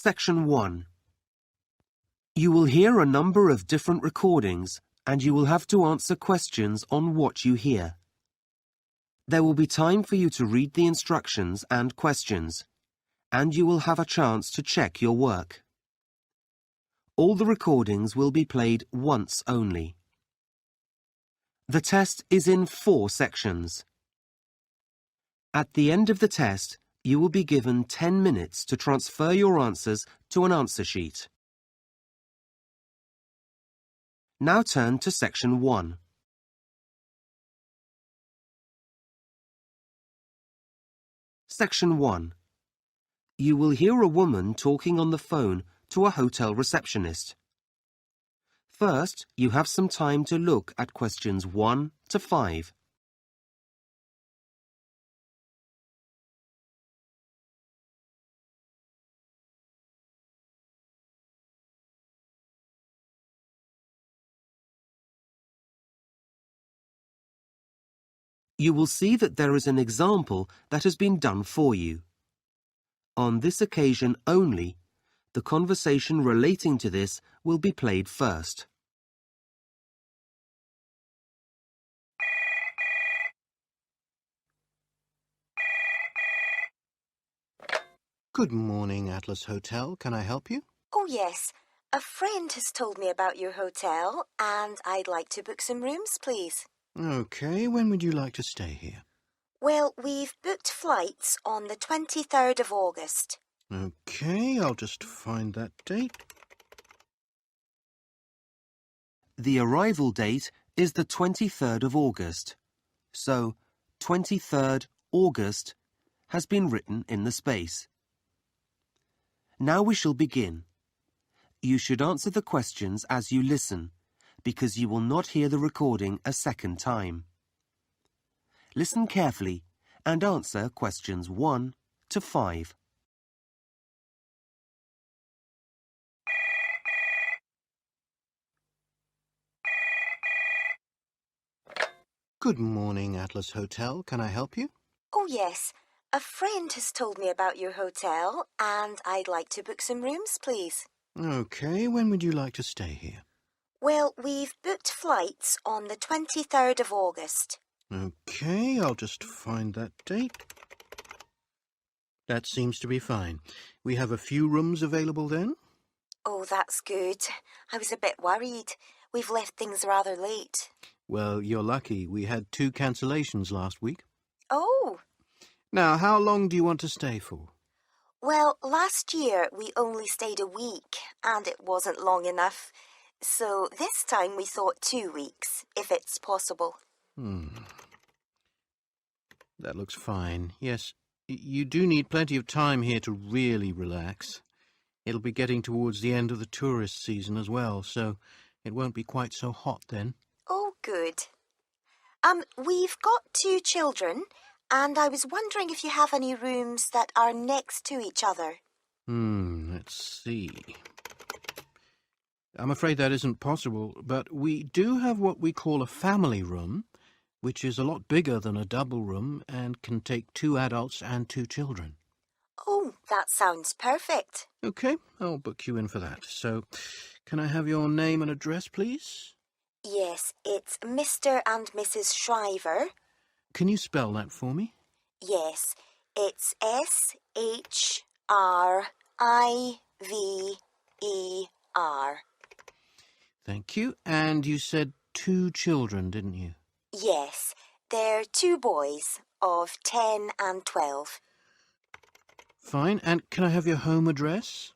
Section 1. You will hear a number of different recordings and you will have to answer questions on what you hear. There will be time for you to read the instructions and questions, and you will have a chance to check your work. All the recordings will be played once only. The test is in 4 sections. At the end of the test, you will be given 10 minutes to transfer your answers to an answer sheet. Now turn to Section 1. Section 1. You will hear a woman talking on the phone to a hotel receptionist. First, you have some time to look at questions 1 to 5. You will see that there is an example that has been done for you. On this occasion only, the conversation relating to this will be played first. Good morning, Atlas Hotel. Can I help you? Oh, yes. A friend has told me about your hotel, and I'd like to book some rooms, please. Okay, when would you like to stay here? Well, we've booked flights on the 23rd of August. Okay, I'll just find that date. The arrival date is the 23rd of August, so 23rd August has been written in the space. Now we shall begin. You should answer the questions as you listen, because you will not hear the recording a second time. Listen carefully and answer questions 1 to 5. Good morning, Atlas Hotel. Can I help you? Oh, yes. A friend has told me about your hotel, and I'd like to book some rooms, please. Okay, when would you like to stay here? Well, we've booked flights on the 23rd of August. Okay, I'll just find that date. That seems to be fine. We have a few rooms available then. Oh, that's good. I was a bit worried. We've left things rather late. Well, you're lucky. We had 2 cancellations last week. Oh, Now, how long do you want to stay for? well, last year we only stayed a week, and it wasn't long enough. So this time we thought 2 weeks, if it's possible. That looks fine. Yes, you do need plenty of time here to really relax. It'll be getting towards the end of the tourist season as well, so it won't be quite so hot then. Oh, good. We've got 2 children, and I was wondering if you have any rooms that are next to each other. Let's see. I'm afraid that isn't possible, but we do have what we call a family room, which is a lot bigger than a double room and can take 2 adults and 2 children. Oh, that sounds perfect. Okay, I'll book you in for that. So, can I have your name and address, please? Yes, it's Mr. and Mrs. Shriver. Can you spell that for me? Yes, it's SHRIVER. Thank you. And you said 2 children, didn't you? Yes, they're 2 boys of 10 and 12. Fine. And can I have your home address?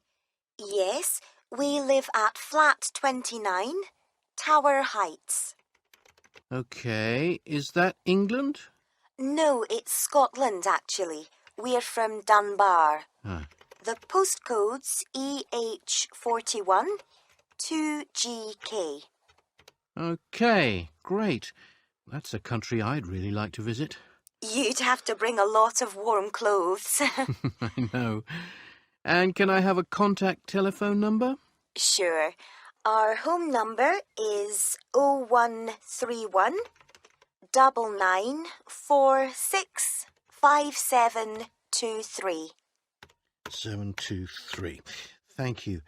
Yes, we live at flat 29, Tower Heights. Okay. Is that England? No, it's Scotland, actually. We're from Dunbar. The postcode's EH41 2GK. Okay, great. That's a country I'd really like to visit. You'd have to bring a lot of warm clothes. I know. And can I have a contact telephone number? Sure. Our home number is 0131 99465723. 723. Thank you.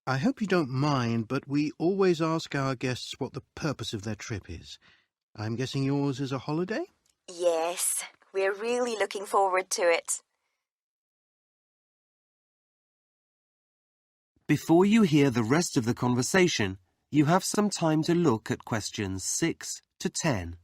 I hope you don't mind, but we always ask our guests what the purpose of their trip is. I'm guessing yours is a holiday? Yes, we're really looking forward to it. Before you hear the rest of the conversation, you have some time to look at questions 6 to 10.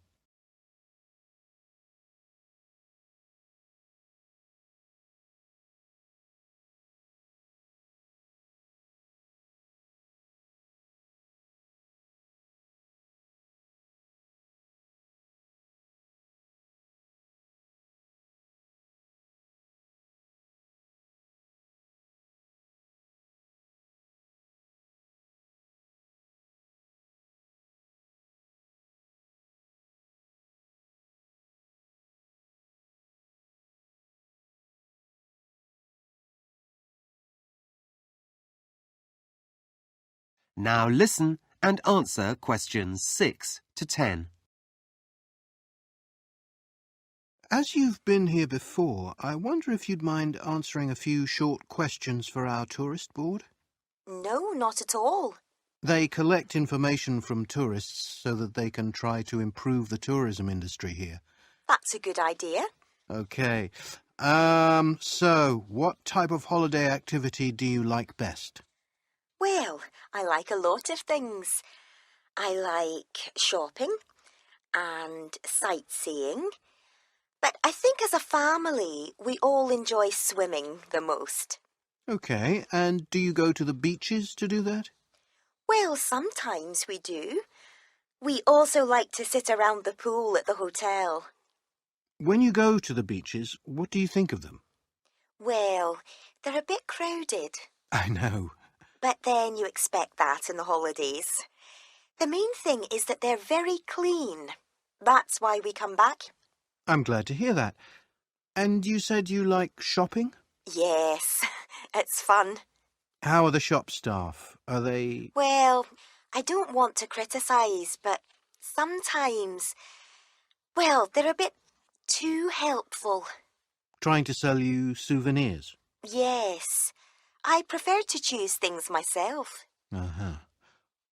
Now listen and answer questions 6 to 10. As you've been here before, I wonder if you'd mind answering a few short questions for our tourist board? No, not at all. They collect information from tourists so that they can try to improve the tourism industry here. That's a good idea. Okay. So what type of holiday activity do you like best? Well, I like a lot of things. I like shopping and sightseeing. But I think as a family, we all enjoy swimming the most. Okay, and do you go to the beaches to do that? Well, sometimes we do. We also like to sit around the pool at the hotel. When you go to the beaches, what do you think of them? Well, they're a bit crowded. I know. But then you expect that in the holidays. The main thing is that they're very clean. That's why we come back. I'm glad to hear that. And you said you like shopping? Yes, it's fun. How are the shop staff? Are they... Well, I don't want to criticise, but sometimes, well, they're a bit too helpful. trying to sell you souvenirs? Yes, I prefer to choose things myself. Uh-huh.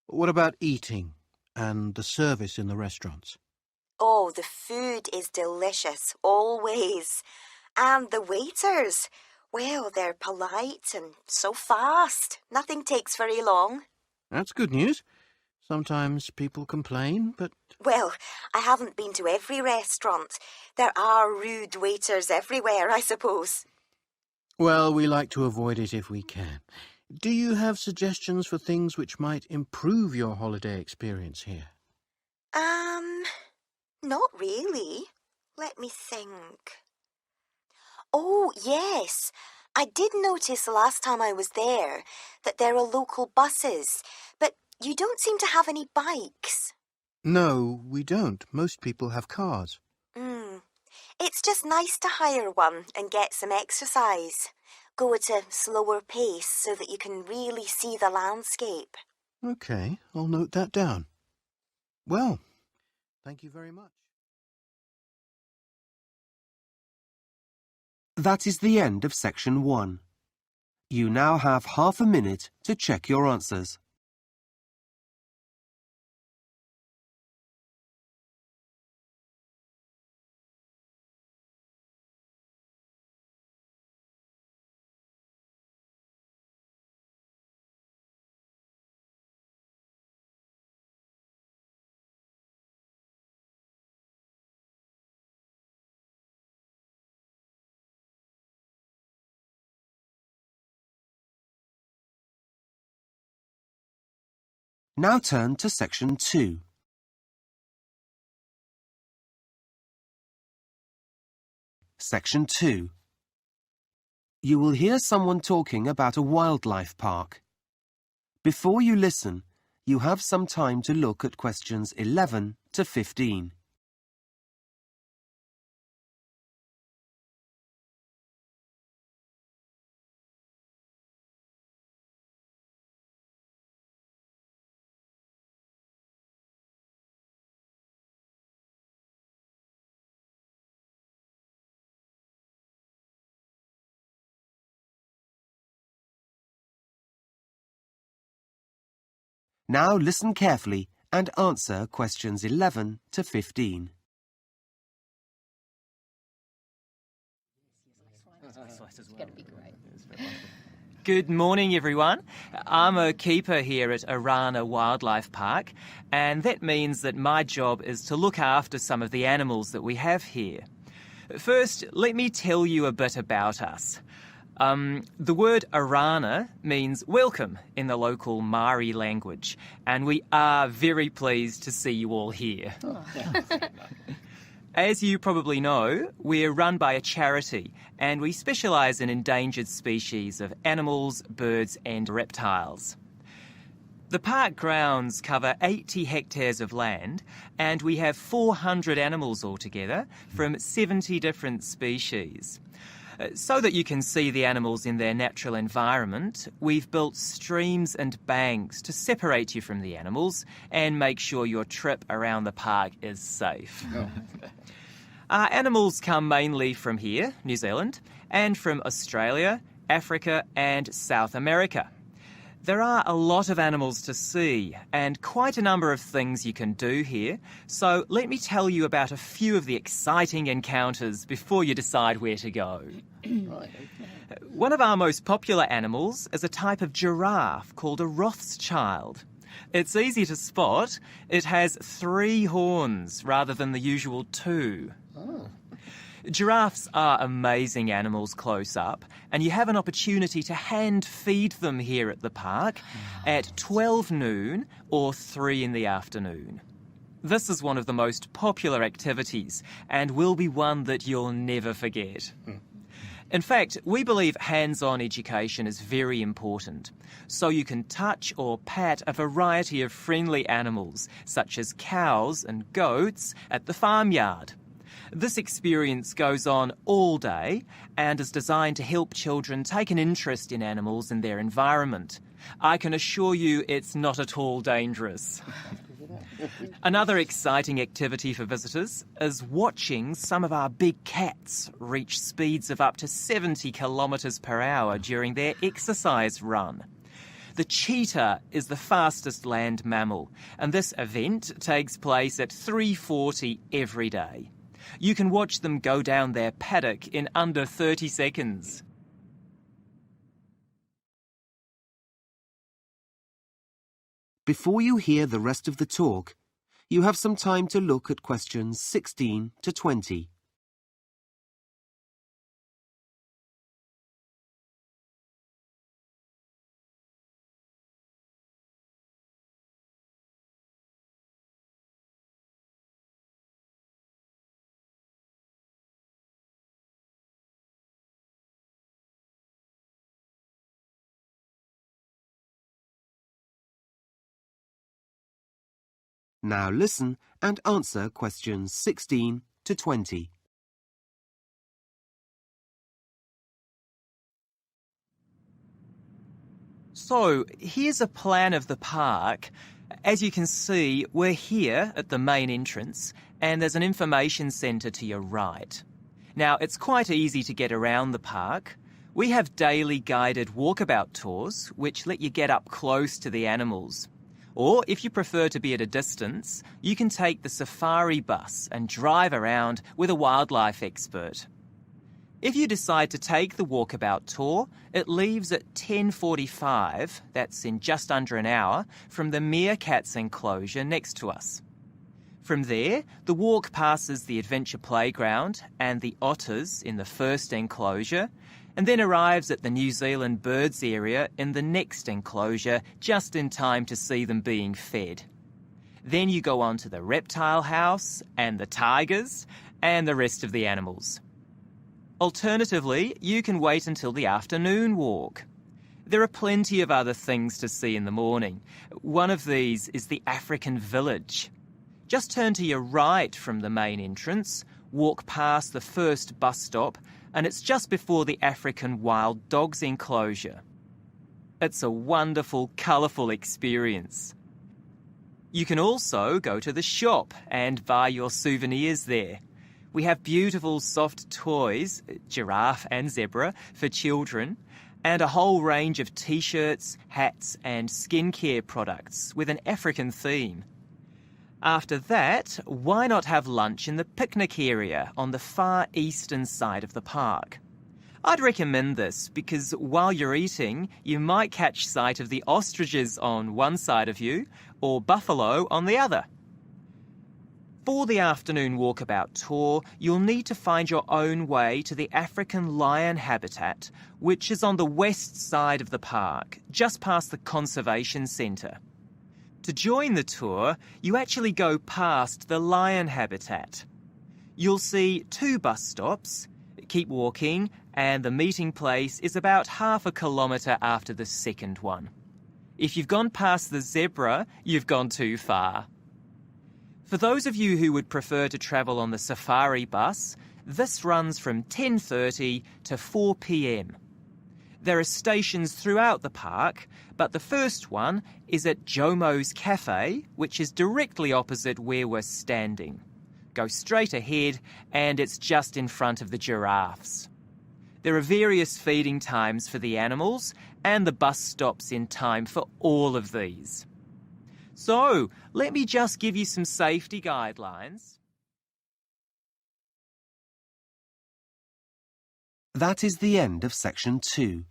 What about eating and the service in the restaurants? Oh, the food is delicious, always. And the waiters, well, they're polite and so fast. Nothing takes very long. That's good news. Sometimes people complain, but... Well, I haven't been to every restaurant. There are rude waiters everywhere, I suppose. Well, we like to avoid it if we can. Do you have suggestions for things which might improve your holiday experience here? Not really. Let me think. Oh, yes. I did notice the last time I was there that there are local buses, but you don't seem to have any bikes. No, we don't. Most people have cars. It's just nice to hire one and get some exercise. Go at a slower pace so that you can really see the landscape. Okay, I'll note that down. Well, thank you very much. That is the end of section 1. You now have half a minute to check your answers. Now turn to section 2. Section 2. You will hear someone talking about a wildlife park. Before you listen, you have some time to look at questions 11 to 15. Now listen carefully and answer questions 11 to 15. Good morning, everyone. I'm a keeper here at Arana Wildlife Park, and that means that my job is to look after some of the animals that we have here. First, let me tell you a bit about us. The word Arana means welcome in the local Maori language, and we are very pleased to see you all here. As you probably know, we're run by a charity and we specialise in endangered species of animals, birds and reptiles. The park grounds cover 80 hectares of land and we have 400 animals altogether from 70 different species. So that you can see the animals in their natural environment, we've built streams and banks to separate you from the animals and make sure your trip around the park is safe. Our animals come mainly from here, New Zealand, and from Australia, Africa and South America. There are a lot of animals to see and quite a number of things you can do here, so let me tell you about a few of the exciting encounters before you decide where to go. One of our most popular animals is a type of giraffe called a Rothschild. It's easy to spot. It has 3 horns rather than the usual 2. Giraffes are amazing animals close up, and you have an opportunity to hand feed them here at the park at 12 noon or 3 in the afternoon. This is one of the most popular activities and will be one that you'll never forget. In fact, we believe hands-on education is very important, so you can touch or pat a variety of friendly animals, such as cows and goats, at the farmyard. This experience goes on all day and is designed to help children take an interest in animals and their environment. I can assure you it's not at all dangerous. Another exciting activity for visitors is watching some of our big cats reach speeds of up to 70 kilometres per hour during their exercise run. The cheetah is the fastest land mammal, and this event takes place at 3:40 every day. You can watch them go down their paddock in under 30 seconds. Before you hear the rest of the talk, you have some time to look at questions 16 to 20. Now listen and answer questions 16 to 20. So, here's a plan of the park. As you can see, we're here at the main entrance, and there's an information centre to your right. Now, it's quite easy to get around the park. We have daily guided walkabout tours, which let you get up close to the animals. Or, if you prefer to be at a distance, you can take the safari bus and drive around with a wildlife expert. If you decide to take the walkabout tour, it leaves at 10:45, that's in just under an hour, from the meerkats enclosure next to us. From there, the walk passes the adventure playground and the otters in the first enclosure, and then arrives at the New Zealand birds area in the next enclosure, just in time to see them being fed. Then you go on to the reptile house and the tigers and the rest of the animals. Alternatively, you can wait until the afternoon walk. There are plenty of other things to see in the morning. One of these is the African village. Just turn to your right from the main entrance, walk past the first bus stop, and it's just before the African wild dogs enclosure. It's a wonderful, colourful experience. You can also go to the shop and buy your souvenirs there. We have beautiful soft toys, giraffe and zebra, for children, and a whole range of t-shirts, hats and skincare products with an African theme. After that, why not have lunch in the picnic area on the far eastern side of the park? I'd recommend this because while you're eating, you might catch sight of the ostriches on one side of you or buffalo on the other. For the afternoon walkabout tour, you'll need to find your own way to the African lion habitat, which is on the west side of the park, just past the conservation centre. To join the tour, you actually go past the lion habitat. You'll see 2 bus stops, keep walking, and the meeting place is about half a kilometre after the second one. If you've gone past the zebra, you've gone too far. For those of you who would prefer to travel on the safari bus, this runs from 10:30 to 4 p.m. There are stations throughout the park, but the first one is at Jomo's Cafe, which is directly opposite where we're standing. Go straight ahead and it's just in front of the giraffes. There are various feeding times for the animals and the bus stops in time for all of these. So, let me just give you some safety guidelines. That is the end of section 2.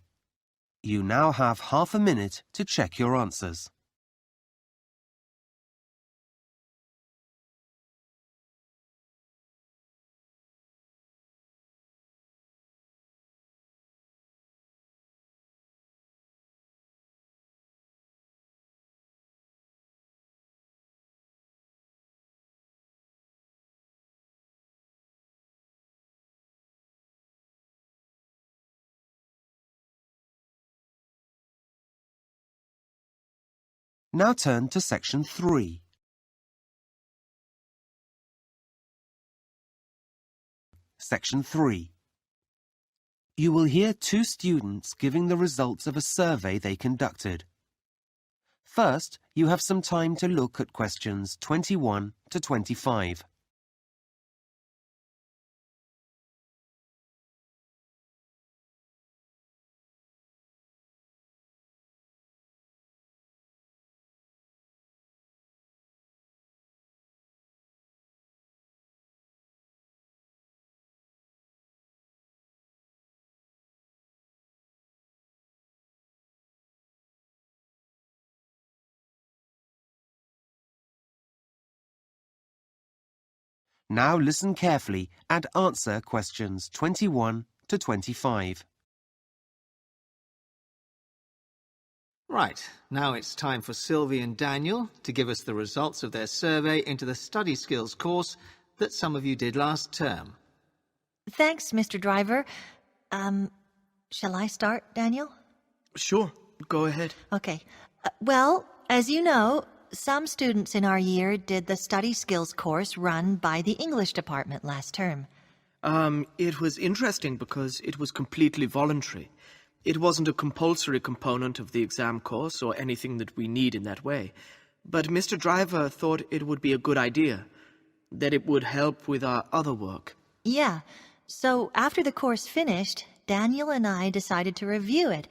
You now have half a minute to check your answers. Now turn to section 3. Section 3. You will hear 2 students giving the results of a survey they conducted. First, you have some time to look at questions 21 to 25. Now listen carefully and answer questions 21 to 25. Right, now it's time for Sylvie and Daniel to give us the results of their survey into the study skills course that some of you did last term. Thanks, Mr. Driver. Shall I start, Daniel? Sure, go ahead. Okay. Well, as you know, some students in our year did the study skills course run by the English department last term. It was interesting because it was completely voluntary. It wasn't a compulsory component of the exam course or anything that we need in that way. But Mr. Driver thought it would be a good idea, that it would help with our other work. Yeah. So after the course finished, Daniel and I decided to review it,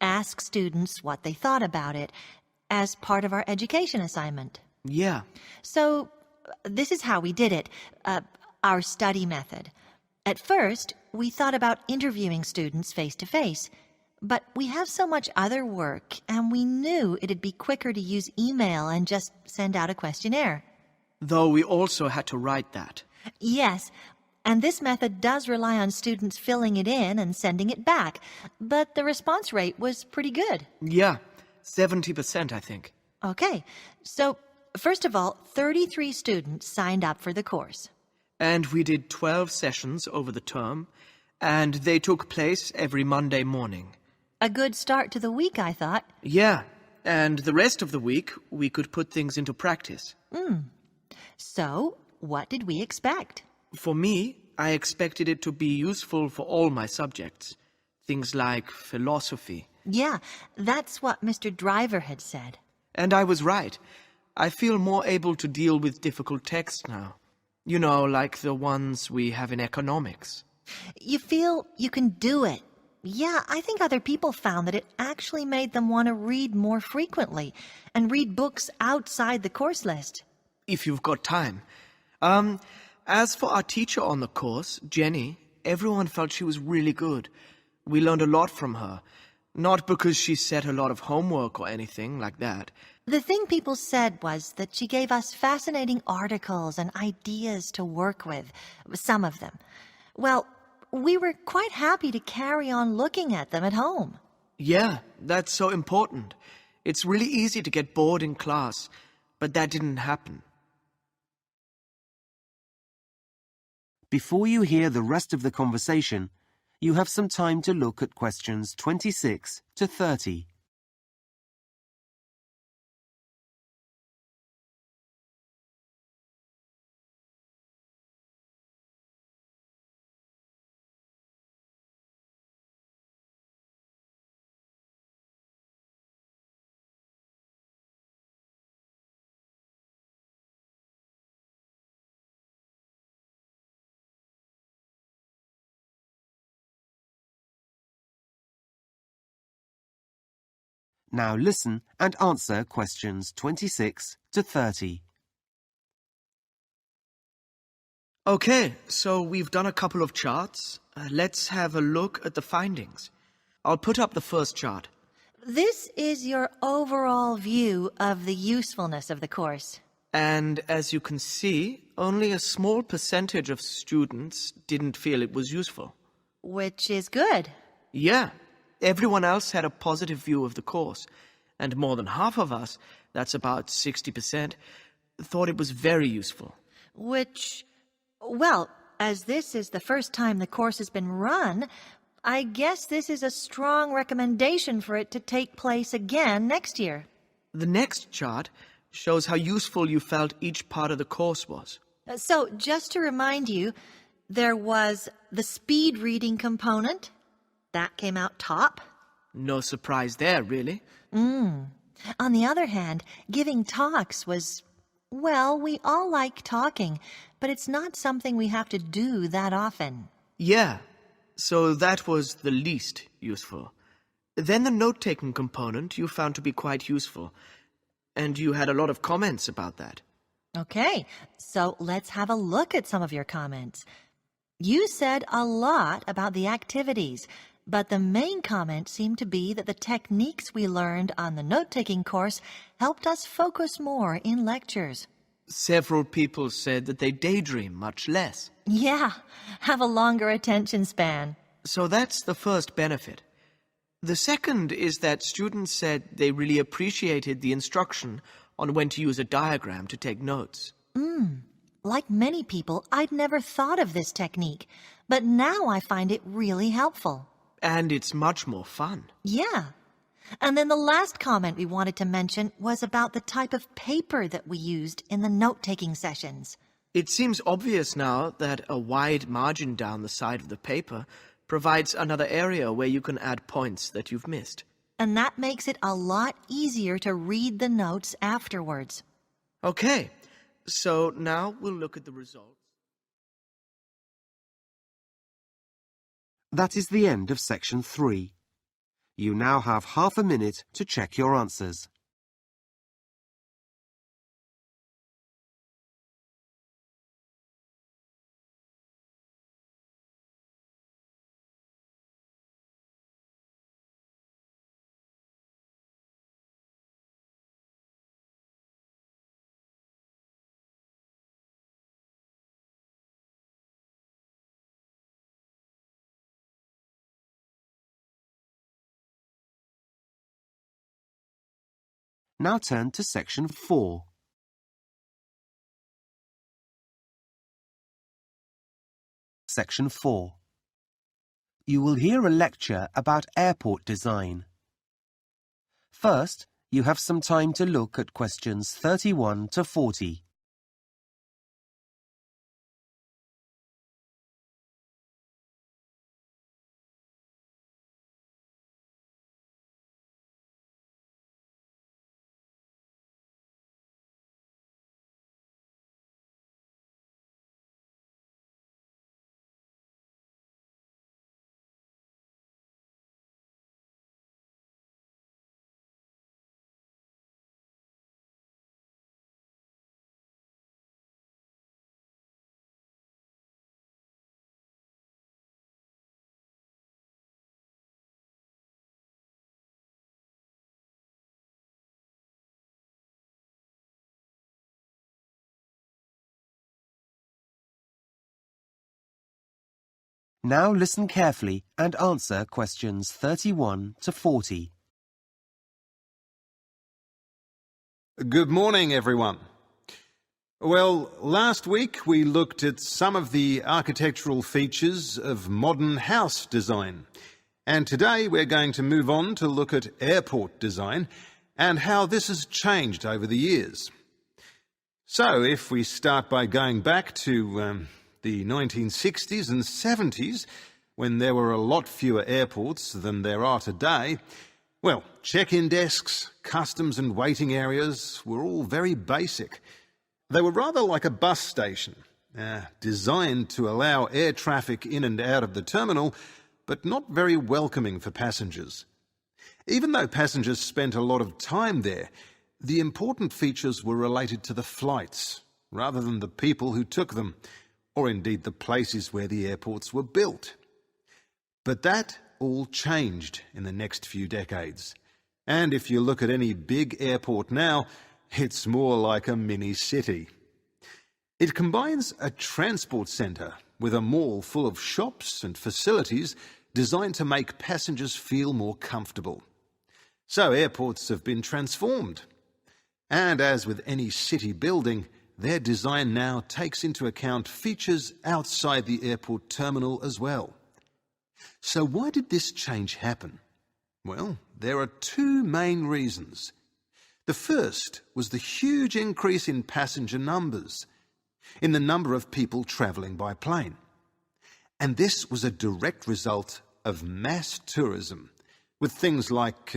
ask students what they thought about it, as part of our education assignment. Yeah. So this is how we did it, our study method. At first, we thought about interviewing students face-to-face, but we have so much other work, and we knew it'd be quicker to use email and just send out a questionnaire. Though we also had to write that. Yes, and this method does rely on students filling it in and sending it back, but the response rate was pretty good. Yeah, 70%, I think. Okay, so first of all, 33 students signed up for the course. And we did 12 sessions over the term, and they took place every Monday morning. A good start to the week, I thought. Yeah, and the rest of the week we could put things into practice. So, what did we expect? For me, I expected it to be useful for all my subjects. Things like philosophy. Yeah, that's what Mr. Driver had said. And I was right. I feel more able to deal with difficult texts now. You know, like the ones we have in economics. You feel you can do it. Yeah, I think other people found that it actually made them want to read more frequently and read books outside the course list. If you've got time. As for our teacher on the course, Jenny, everyone felt she was really good. We learned a lot from her. Not because she set a lot of homework or anything like that. The thing people said was that she gave us fascinating articles and ideas to work with, some of them. Well, we were quite happy to carry on looking at them at home. Yeah, that's so important. It's really easy to get bored in class, but that didn't happen. Before you hear the rest of the conversation, you have some time to look at questions 26 to 30. Now listen and answer questions 26 to 30. Okay, so we've done a couple of charts. Let's have a look at the findings. I'll put up the first chart. This is your overall view of the usefulness of the course. And as you can see, only a small percentage of students didn't feel it was useful. Which is good. Yeah, everyone else had a positive view of the course, and more than half of us, that's about 60%, thought it was very useful. Which, well, as this is the first time the course has been run, I guess this is a strong recommendation for it to take place again next year. The next chart shows how useful you felt each part of the course was. So, just to remind you, there was the speed reading component. That came out top. No surprise there, really. On the other hand, giving talks was, well, we all like talking, but it's not something we have to do that often. Yeah, so that was the least useful. Then the note-taking component you found to be quite useful, and you had a lot of comments about that. Okay, so let's have a look at some of your comments. You said a lot about the activities, but the main comment seemed to be that the techniques we learned on the note-taking course helped us focus more in lectures. Several people said that they daydream much less. Yeah, have a longer attention span. So that's the first benefit. The second is that students said they really appreciated the instruction on when to use a diagram to take notes. Like many people, I'd never thought of this technique, but now I find it really helpful. And it's much more fun. Yeah. And then the last comment we wanted to mention was about the type of paper that we used in the note-taking sessions. It seems obvious now that a wide margin down the side of the paper provides another area where you can add points that you've missed. And that makes it a lot easier to read the notes afterwards. Okay, so now we'll look at the results. That is the end of section 3. You now have half a minute to check your answers. Now turn to section 4. Section 4. You will hear a lecture about airport design. First, you have some time to look at questions 31 to 40. Now listen carefully and answer questions 31 to 40. Good morning, everyone. Well, last week we looked at some of the architectural features of modern house design. And today we're going to move on to look at airport design and how this has changed over the years. So if we start by going back to the 1960s and 70s, when there were a lot fewer airports than there are today, well, check-in desks, customs and waiting areas were all very basic. They were rather like a bus station, designed to allow air traffic in and out of the terminal, but not very welcoming for passengers. Even though passengers spent a lot of time there, the important features were related to the flights, rather than the people who took them, or indeed the places where the airports were built. But that all changed in the next few decades. And if you look at any big airport now, it's more like a mini-city. It combines a transport centre with a mall full of shops and facilities designed to make passengers feel more comfortable. So airports have been transformed. And as with any city building, their design now takes into account features outside the airport terminal as well. So why did this change happen? Well, there are two main reasons. The first was the huge increase in passenger numbers, in the number of people travelling by plane. And this was a direct result of mass tourism, with things like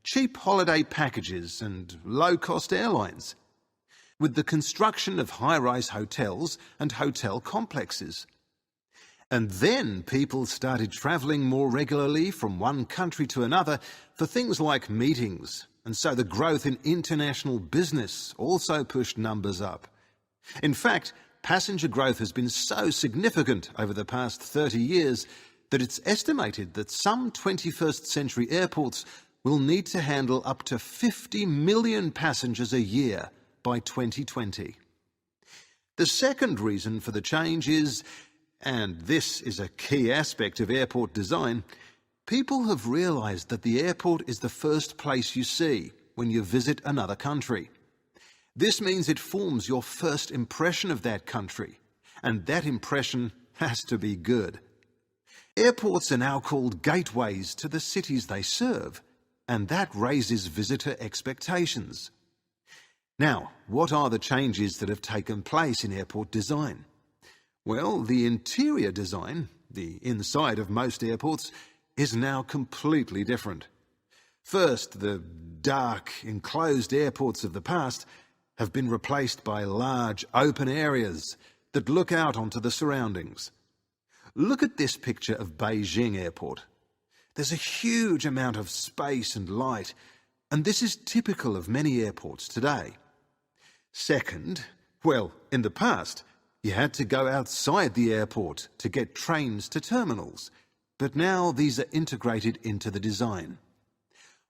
cheap holiday packages and low-cost airlines, with the construction of high-rise hotels and hotel complexes. And then people started travelling more regularly from one country to another for things like meetings, and so the growth in international business also pushed numbers up. In fact, passenger growth has been so significant over the past 30 years that it's estimated that some 21st century airports will need to handle up to 50 million passengers a year by 2020. The second reason for the change is, and this is a key aspect of airport design, people have realised that the airport is the first place you see when you visit another country. This means it forms your first impression of that country, and that impression has to be good. Airports are now called gateways to the cities they serve, and that raises visitor expectations. Now, what are the changes that have taken place in airport design? Well, the interior design, the inside of most airports, is now completely different. First, the dark, enclosed airports of the past have been replaced by large, open areas that look out onto the surroundings. Look at this picture of Beijing Airport. There's a huge amount of space and light, and this is typical of many airports today. Second, well, in the past, you had to go outside the airport to get trains to terminals, but now these are integrated into the design.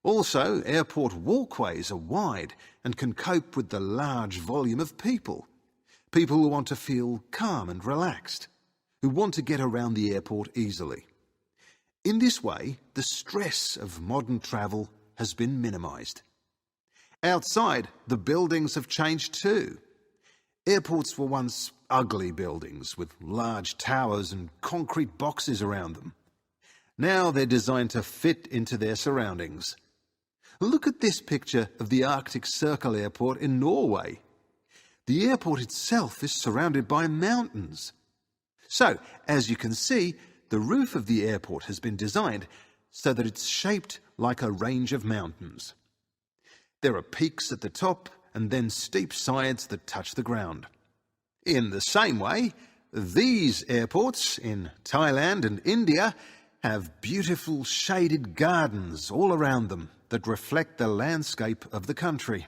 Also, airport walkways are wide and can cope with the large volume of people. People who want to feel calm and relaxed, who want to get around the airport easily. In this way, the stress of modern travel has been minimised. Outside, the buildings have changed too. Airports were once ugly buildings with large towers and concrete boxes around them. Now they're designed to fit into their surroundings. Look at this picture of the Arctic Circle Airport in Norway. The airport itself is surrounded by mountains. So, as you can see, the roof of the airport has been designed so that it's shaped like a range of mountains. There are peaks at the top and then steep sides that touch the ground. In the same way, these airports in Thailand and India have beautiful shaded gardens all around them that reflect the landscape of the country.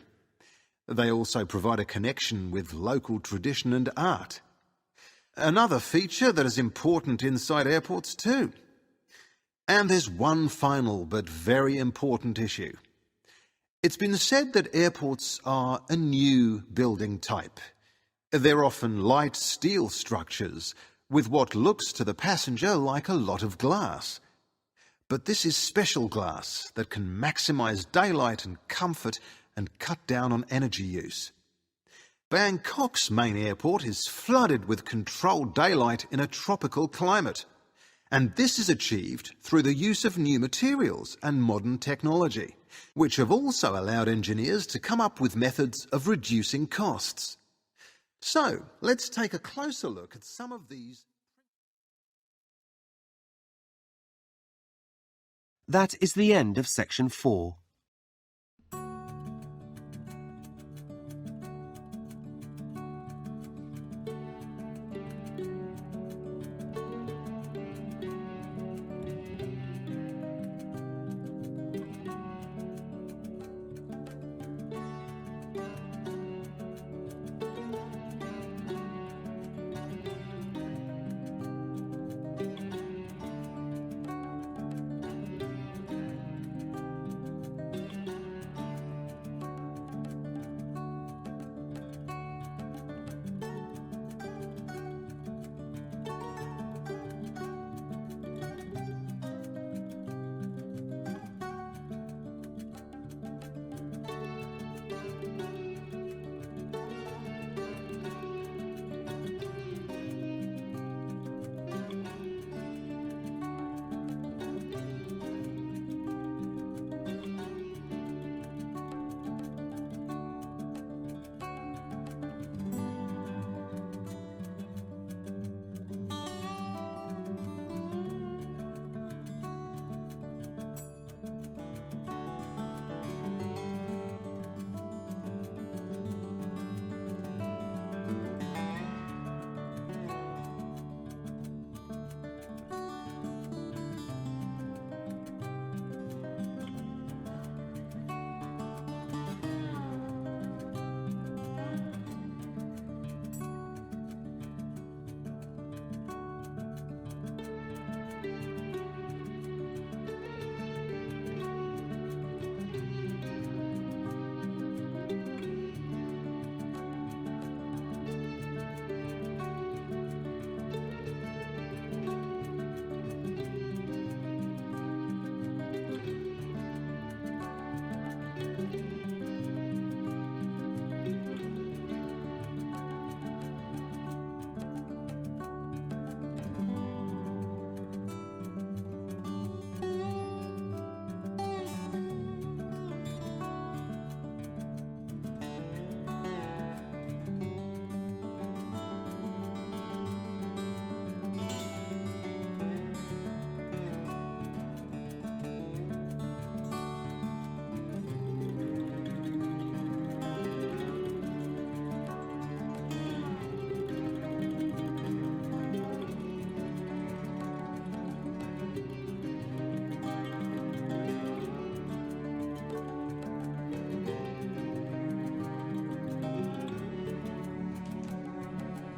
They also provide a connection with local tradition and art. Another feature that is important inside airports too. And there's one final but very important issue. It's been said that airports are a new building type. They're often light steel structures with what looks to the passenger like a lot of glass. But this is special glass that can maximise daylight and comfort and cut down on energy use. Bangkok's main airport is flooded with controlled daylight in a tropical climate, and this is achieved through the use of new materials and modern technology, which have also allowed engineers to come up with methods of reducing costs. So, let's take a closer look at some of these. That is the end of section 4.